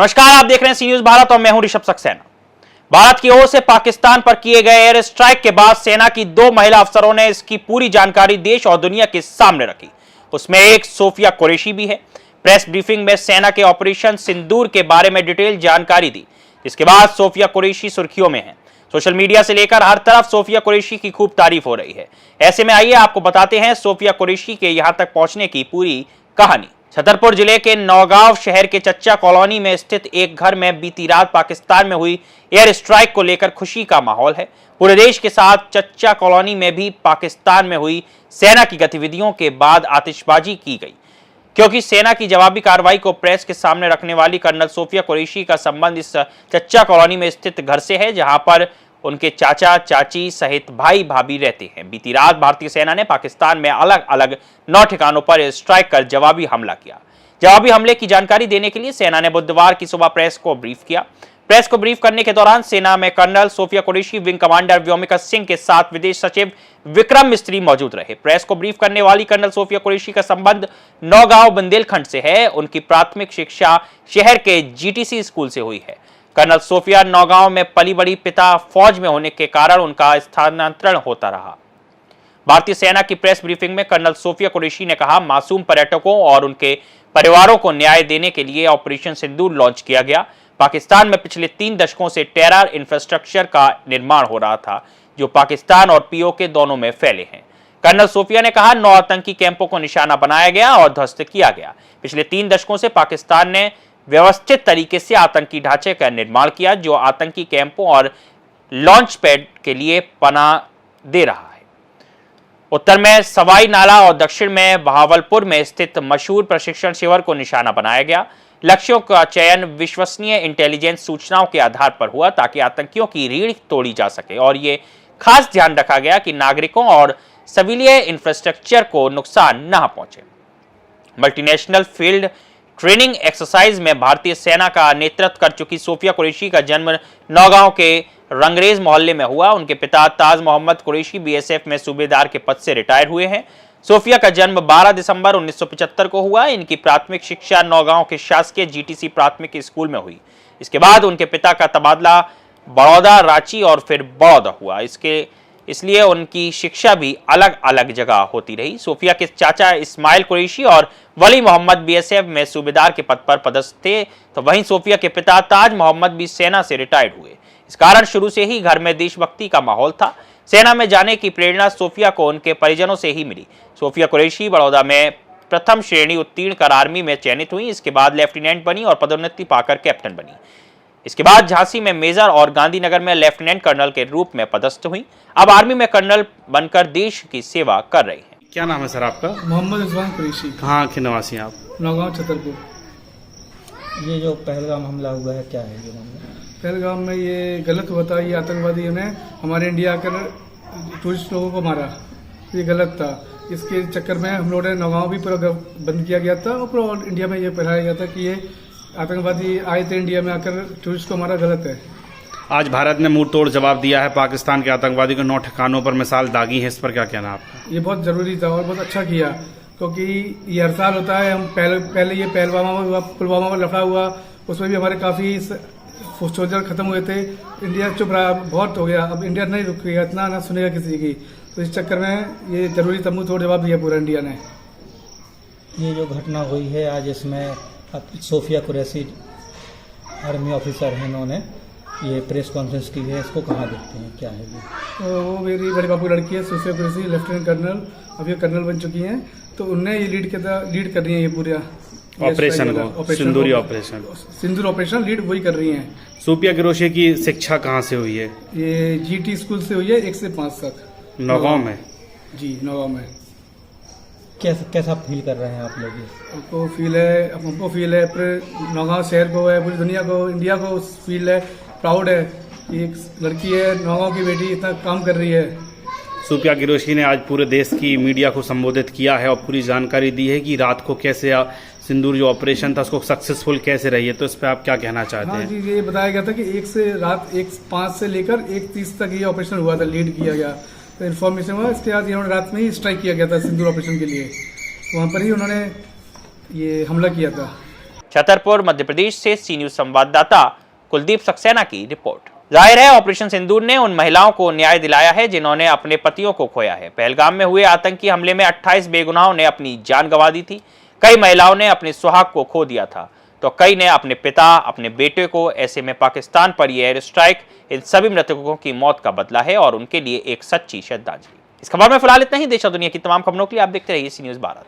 नमस्कार, आप देख रहे हैं सी न्यूज भारत और मैं हूं ऋषभ सक्सेना। भारत की ओर से पाकिस्तान पर किए गए एयर स्ट्राइक के बाद सेना की 2 महिला अफसरों ने इसकी पूरी जानकारी देश और दुनिया के सामने रखी। उसमें एक सोफिया कुरैशी भी है। प्रेस ब्रीफिंग में सेना के ऑपरेशन सिंदूर के बारे में डिटेल जानकारी दी, जिसके बाद सोफिया कुरैशी सुर्खियों में है। सोशल मीडिया से लेकर हर तरफ सोफिया कुरैशी की खूब तारीफ हो रही है। ऐसे में आइए आपको बताते हैं सोफिया कुरैशी के यहां तक पहुंचने की पूरी कहानी। छतरपुर जिले के नौगांव शहर के चच्चा कॉलोनी में स्थित एक घर में बीती रात पाकिस्तान में हुई एयर स्ट्राइक को लेकर खुशी का माहौल है। पूरे देश के साथ चच्चा कॉलोनी में भी पाकिस्तान में हुई सेना की गतिविधियों के बाद आतिशबाजी की गई, क्योंकि सेना की जवाबी कार्रवाई को प्रेस के सामने रखने वाली कर्नल सोफिया कुरैशी का संबंध इस चच्चा कॉलोनी में स्थित घर से है, जहां पर उनके चाचा चाची सहित भाई भाभी रहते हैं। बीती रात भारतीय सेना ने पाकिस्तान में अलग अलग 9 ठिकानों पर स्ट्राइक कर जवाबी हमला किया। जवाबी हमले की जानकारी देने के लिए सेना ने बुधवार की सुबह प्रेस को ब्रीफ किया। प्रेस को ब्रीफ करने के दौरान सेना में colonel Sofia Qureshi, wing commander Vyomika Singh के साथ विदेश सचिव विक्रम मिस्त्री मौजूद रहे। प्रेस को ब्रीफ करने वाली कर्नल सोफिया कुरैशी का संबंध नौगांव बुंदेलखंड से है। उनकी प्राथमिक शिक्षा शहर के जीटीसी स्कूल से हुई है। कर्नल सोफिया नौगांव में पली बड़ी, पिता फौज में होने के कारण उनका स्थानांतरण होता रहा। भारतीय सेना की प्रेस ब्रीफिंग में कर्नल सोफिया कुरैशी ने कहा, मासूम पर्यटकों और उनके परिवारों को न्याय देने के लिए ऑपरेशन सिंदूर लॉन्च किया गया। पाकिस्तान में पिछले 3 दशकों से टेरर इंफ्रास्ट्रक्चर का निर्माण हो रहा था, जो पाकिस्तान और पीओके दोनों में फैले हैं। कर्नल सोफिया ने कहा, 9 आतंकी कैंपों को निशाना बनाया गया और ध्वस्त किया गया। पिछले 3 दशकों से पाकिस्तान ने व्यवस्थित तरीके से आतंकी ढांचे का निर्माण किया, जो आतंकी कैंपों और लॉन्च पैड के लिए पनाह दे रहा है। उत्तर में सवाई नाला और दक्षिण में बहावलपुर में स्थित मशहूर प्रशिक्षण शिविर को निशाना बनाया गया। लक्ष्यों का चयन विश्वसनीय इंटेलिजेंस सूचनाओं के आधार पर हुआ, ताकि आतंकियों की रीढ़ तोड़ी जा सके, और ये खास ध्यान रखा गया कि नागरिकों और सिविलियन इंफ्रास्ट्रक्चर को नुकसान न पहुंचे। मल्टीनेशनल फील्ड ट्रेनिंग एक्सरसाइज में भारतीय सेना का नेतृत्व कर चुकी सोफिया कुरैशी का जन्म नौगांव के रंगरेज मोहल्ले में हुआ। उनके पिता ताज मोहम्मद कुरैशी बीएसएफ में सूबेदार के पद से रिटायर हुए हैं। सोफिया का जन्म 12 दिसंबर 1975 को हुआ। इनकी प्राथमिक शिक्षा नौगांव के शासकीय जीटीसी प्राथमिक स्कूल में हुई। इसके बाद उनके पिता का तबादला बड़ौदा, रांची और फिर बड़ौदा हुआ। इसलिए उनकी शिक्षा भी अलग अलग जगह होती रही। सोफिया के चाचा इस्माइल कुरैशी और वली मोहम्मद बीएसएफ में सूबेदार के पद पर पदस्थ थे, तो वहीं सोफिया के पिता ताज मोहम्मद भी सेना से रिटायर्ड हुए। इस कारण शुरू से ही घर में देशभक्ति का माहौल था। सेना में जाने की प्रेरणा सोफिया को उनके परिजनों से ही मिली। सोफिया कुरैशी बड़ौदा में प्रथम श्रेणी उत्तीर्ण कर आर्मी में चयनित हुई। इसके बाद लेफ्टिनेंट बनी और पदोन्नति पाकर कैप्टन बनी। इसके बाद झांसी में मेजर और गांधीनगर में लेफ्टिनेंट कर्नल के रूप में पदस्थ हुई। अब आर्मी में कर्नल बनकर देश की सेवा कर रही हैं। क्या नाम है सर आपका? मोहम्मद इस्मान कुरैशी। कहाँ के निवासी हैं आप? नौगांव छतरपुर। ये जो पहलगाम हमला हुआ है, क्या है ये मामला? पहलगाम में ये गलत हुआ था। ये आतंकवादियों ने हमारे इंडिया के टूरिस्ट लोगों को मारा, ये गलत था। इसके चक्कर में हम लोगों ने नौगांव भी पूरा बंद किया गया था और पूरा इंडिया में ये फैलाया गया था कि ये आतंकवादी आए थे इंडिया में आकर टूरिस्ट को मारा, गलत है। आज भारत ने मुंह तोड़ जवाब दिया है। पाकिस्तान के आतंकवादी को 9 ठिकानों पर मिसाल दागी है। इस पर क्या कहना आपका? ये बहुत जरूरी था और बहुत अच्छा किया, क्योंकि ये हर साल होता है। हम पहले ये पुलवामा में लफड़ा हुआ, उसमें भी हमारे काफी सोल्जर खत्म हुए थे। इंडिया चुप रहा, बहुत हो गया। अब इंडिया नहीं रुकेगा, इतना ना सुनेगा किसी की। तो इस चक्कर में ये जरूरी था, मुंह तोड़ जवाब दिया पूरा इंडिया ने। ये जो घटना हुई है आज, इसमें सोफिया कुरैशी आर्मी ऑफिसर हैं, इन्होंने ये प्रेस कॉन्फ्रेंस की है, इसको कहाँ देखते हैं, क्या है ये? तो वो मेरी बड़ी बाबू लड़की है सोफिया कुरैशी, लेफ्टिनेंट कर्नल, अभी कर्नल बन चुकी हैं। तो उनने ये लीड कर रही हैं ये पूरा ऑपरेशन को, सिंदूरी ऑपरेशन, सिंदूर ऑपरेशन लीड वही कर रही हैं। सोफिया कुरैशी की शिक्षा कहाँ से हुई है? ये जीटी स्कूल से हुई है 1 से 5 तक, नौगांव में। जी, नौगांव में। कैसा फील कर रहे हैं आप लोग? हमको फील है पूरे नौगांव शहर को है, पूरी दुनिया को, इंडिया को फील है, प्राउड है। एक लड़की है, नौगांव की बेटी, इतना काम कर रही है। सोफिया कुरैशी ने आज पूरे देश की मीडिया को संबोधित किया है और पूरी जानकारी दी है कि रात को कैसे सिंदूर जो ऑपरेशन था उसको सक्सेसफुल कैसे रही है। तो इस पर आप क्या कहना चाहते हैं? हाँ जी, ये बताया गया था कि 1:05 से लेकर 1:30 तक ये ऑपरेशन हुआ था, लीड किया गया। तो इन्फॉर्मेशन हुआ, इसके बाद इन्होंने रात में ही स्ट्राइक किया गया था सिंदूर ऑपरेशन के लिए। वहाँ पर ही उन्होंने ये हमला किया था। छतरपुर मध्य प्रदेश से सी न्यूज संवाददाता कुलदीप सक्सेना की रिपोर्ट। जाहिर है ऑपरेशन सिंदूर ने उन महिलाओं को न्याय दिलाया है जिन्होंने अपने पतियों को खोया है। पहलगाम में हुए आतंकी हमले में 28 बेगुनाहों ने अपनी जान गंवा दी थी। कई महिलाओं ने अपने सुहाग को खो दिया था तो कई ने अपने पिता, अपने बेटे को। ऐसे में पाकिस्तान पर यह एयर स्ट्राइक इन सभी मृतकों की मौत का बदला है और उनके लिए एक सच्ची श्रद्धांजलि। इस खबर में फिलहाल इतना ही। देश और दुनिया की तमाम खबरों के लिए आप देखते रहिए सी न्यूज भारत।